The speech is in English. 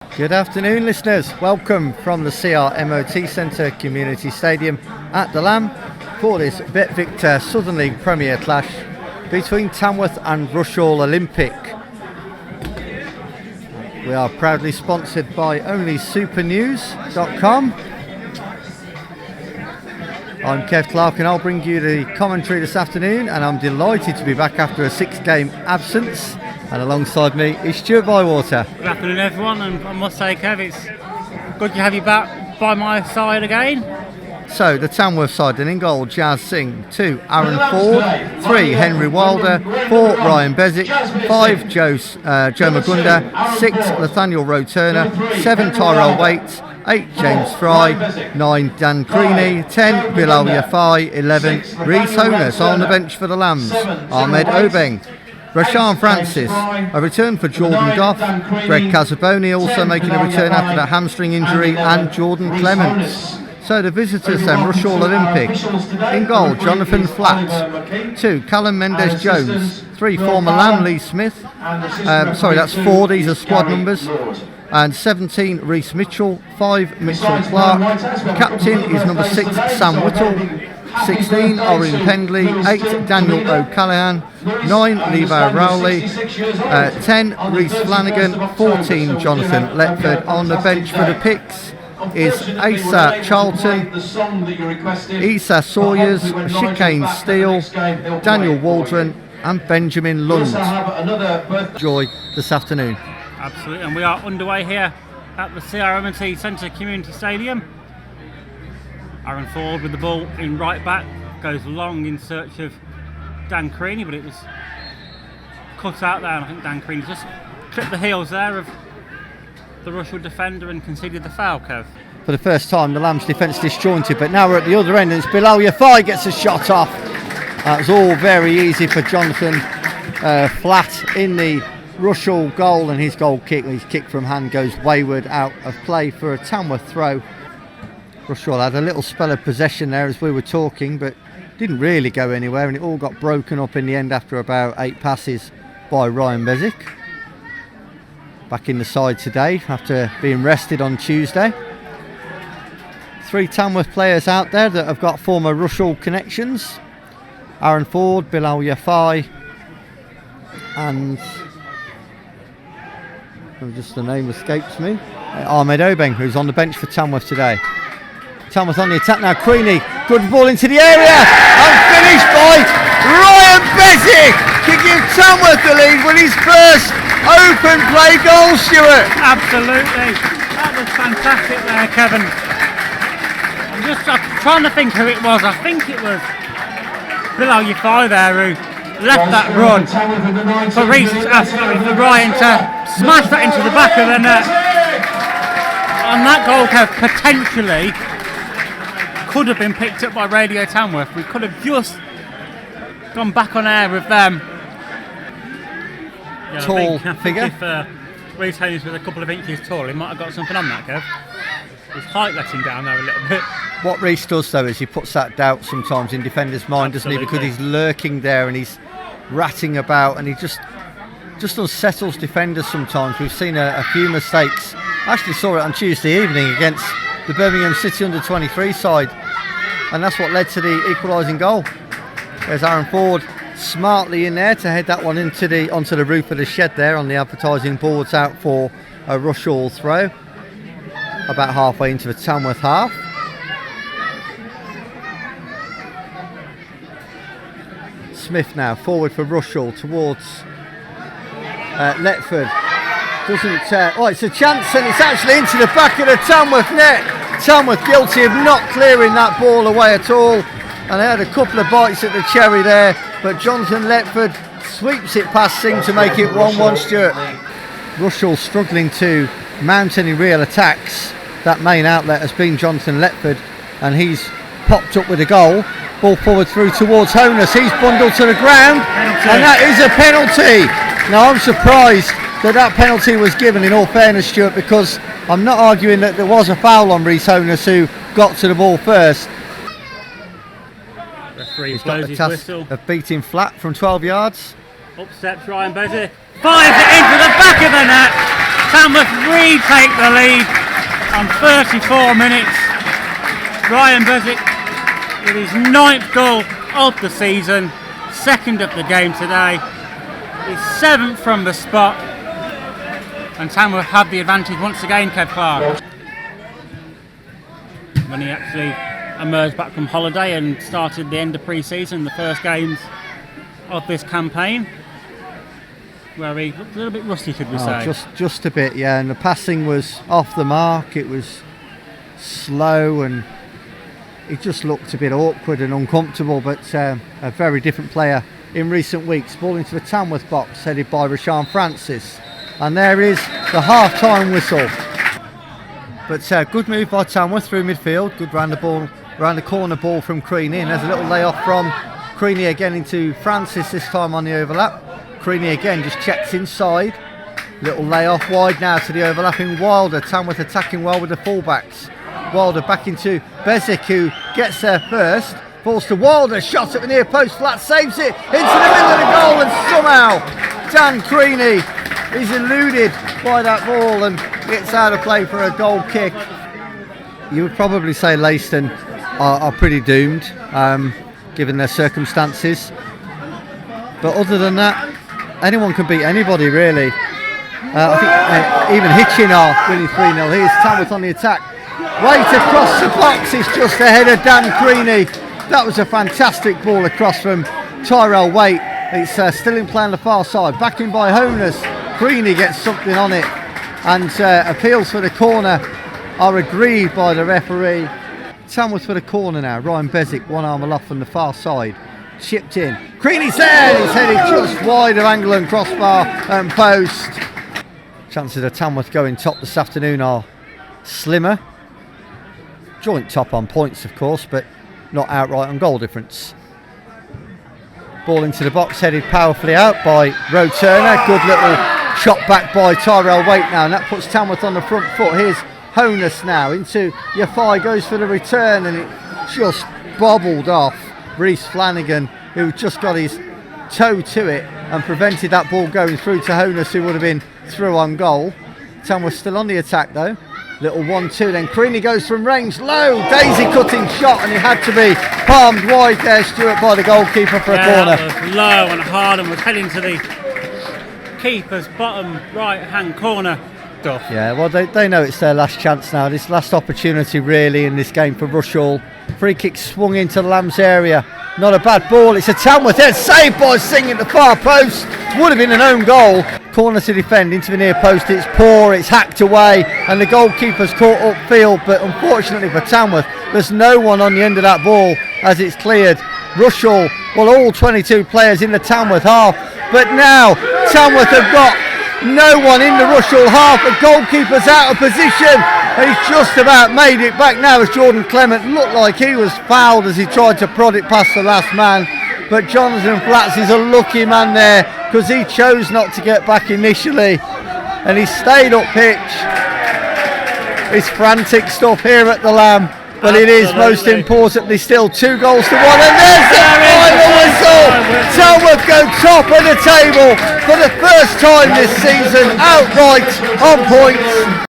Good afternoon, listeners. Welcome from the CR Centre Community Stadium at the Lamb for this Bet Victor Southern League Premier clash between Tamworth and Rushall Olympic. We are proudly sponsored by OnlySuperNews.com. I'm Kev Clark and I'll bring you the commentary this afternoon, and I'm delighted to be back after a 6-game absence. And alongside me is Stuart Bywater. Good afternoon, everyone, and I must say, Kev, it's good to have you back by my side again. So, the Tamworth side, then in goal, Jazz Singh. 2, Aaron Ford. 3, Henry Wilder. 4, Ryan Bezic. 5, Joe Magunda. 6, Nathaniel Rowe-Turner. 7, Tyrell Waite. 8, James Fry. 9, Dan Creaney. 10, Bilal Yafai. 11, Rhys Honus. On the bench for the Lambs, Ahmed Obeng. Rushall Francis, a return for Jordan Goff. Greg Casaboni also making a return after that hamstring injury, and Jordan Clements. So the visitors then, Rushall Olympic. In goal, Jonathan Flatt. 2, Callum Mendes-Jones. 3, former Lamb Lee Smith. That's 4, these are squad numbers. And 17, Rhys Mitchell. 5, Mitchell Clark. Captain is number 6, Sam Whittle. 16, Orion Pendley. 8, Daniel O'Callaghan. 9, Levi Rowley. 10, Rhys Flanagan. 14, Jonathan Letford. On the bench for the Picks is Asa Charlton, Issa Sawyers, Chicane Steele, Daniel Waldron and Benjamin Lund. Joy this afternoon. Absolutely, and we are underway here at the CR Centre Community Stadium. Aaron Ford with the ball in right back, goes long in search of Dan Creaney, but it was cut out there, and I think Dan Creaney just clipped the heels there of the Rushall defender and conceded the foul, Kev. For the first time, the Lamb's defence disjointed, but now we're at the other end, and it's Bilal Yafai gets a shot off. That was all very easy for Jonathan Flatt in the Rushall goal, and his kick from hand goes wayward out of play for a Tamworth throw. Rushall had a little spell of possession there as we were talking, but didn't really go anywhere, and it all got broken up in the end after about 8 passes by Ryan Bezic. Back in the side today after being rested on Tuesday. 3 Tamworth players out there that have got former Rushall connections. Aaron Ford, Bilal Yafai, and just the name escapes me, Ahmed Obeng, who's on the bench for Tamworth today. Tamworth on the attack now. Creaney, good ball into the area, and finished by Ryan Bezic to give Tamworth the lead with his first open play goal, Stuart. Absolutely, that was fantastic there, Kevin. I'm trying to think who it was. I think it was Bilal Yafai there who left that run for Ryan to smash that into the back of the net. And that goal, Kev, potentially could have been picked up by Radio Tamworth. We could have just gone back on air with them. Yeah, tall I think figure. If Rhys Honus was a couple of inches tall, he might have got something on that, Kev. His height let him down there a little bit. What Rhys does though is he puts that doubt sometimes in defenders' mind, Absolutely. doesn't he? Because he's lurking there and he's ratting about, and he just unsettles defenders sometimes. We've seen a few mistakes. I actually saw it on Tuesday evening against the Birmingham City under-23 side, and that's what led to the equalising goal. There's Aaron Ford smartly in there to head that one onto the roof of the shed there on the advertising boards out for a Rushall throw, about halfway into the Tamworth half. Smith now forward for Rushall towards Letford. It's a chance, and it's actually into the back of the Tamworth net. Tamworth guilty of not clearing that ball away at all, and they had a couple of bites at the cherry there, but Jonathan Letford sweeps it past Singh to make it 1-1, Stuart. Rushall struggling to mount any real attacks. That main outlet has been Jonathan Letford, and he's popped up with a goal. Ball forward through towards Honus. He's bundled to the ground, and that is a penalty. Now I'm surprised that penalty was given, in all fairness, Stuart, because I'm not arguing that there was a foul on Rhys Honus, who got to the ball first. He's got the task of beating Flatt from 12 yards. Up steps Ryan Bezic, fires it into the back of the net. Tamworth retake the lead on 34 minutes. Ryan Bezic with his 9th goal of the season, 2nd of the game today, his 7th from the spot, and Tamworth had the advantage once again, Kev Clark. When he actually emerged back from holiday and started the end of pre-season, the first games of this campaign, where he looked a little bit rusty, should we say? Just a bit, yeah. And the passing was off the mark. It was slow, and he just looked a bit awkward and uncomfortable. But a very different player in recent weeks. Ball into the Tamworth box, headed by Rushall Francis, and there is the half-time whistle. But good move by Tamworth through midfield. Good round the corner ball from Creaney, and there's a little layoff from Creaney again into Francis, this time on the overlap. Creaney again just checks inside. Little layoff wide now to the overlapping Wilder. Tamworth attacking well with the fullbacks. Wilder back into Bezic, who gets there first. Falls to Wilder, shot at the near post, flat saves it into the middle of the goal, and somehow Dan Creaney is eluded by that ball and gets out of play for a goal kick. You would probably say Leiston are pretty doomed, given their circumstances. But other than that, anyone can beat anybody, really. I think even Hitchin are winning 3-0. Here's Tamworth on the attack. Right across the box, it's just ahead of Dan Creaney. That was a fantastic ball across from Tyrell Waite. It's still in play on the far side. Back in by Honus. Creaney gets something on it, and appeals for the corner are agreed by the referee. Tamworth for the corner now. Ryan Bezic, one arm aloft from the far side. Chipped in. Creaney's there. He's headed just wide of angle and crossbar and post. Chances of Tamworth going top this afternoon are slimmer. Joint top on points, of course, but not outright on goal difference. Ball into the box, headed powerfully out by Roe Turner. Good little shot back by Tyrell Waite now, and that puts Tamworth on the front foot. Here's Honus now into Yafai, goes for the return, and it just bobbled off Reece Flanagan, who just got his toe to it and prevented that ball going through to Honus, who would have been through on goal. Tamworth still on the attack though. Little 1-2, then Creaney goes from range, low, daisy cutting shot, and it had to be palmed wide there, Stuart, by the goalkeeper for a corner. That was low and hard and was heading to the keeper's bottom right hand corner. Duff. Yeah, well they know it's their last chance now, this last opportunity really in this game for Rushall. Free kick swung into Lamb's area, not a bad ball, it's a Tamworth head, saved by Singh at the far post, would have been an own goal. Corner to defend into the near post, it's poor, it's hacked away, and the goalkeeper's caught upfield, but unfortunately for Tamworth there's no one on the end of that ball as it's cleared. Rushall, well, all 22 players in the Tamworth half, but now Tamworth have got no one in the Rushall half. The goalkeeper's out of position, and he's just about made it back now as Jordan Clement looked like he was fouled as he tried to prod it past the last man. But Jonathan Flats is a lucky man there, because he chose not to get back initially and he stayed up pitch. It's frantic stuff here at the Lamb, but it is most importantly still 2 goals to 1, and there's the final whistle. Tamworth go top of the table for the first time this season, outright on points.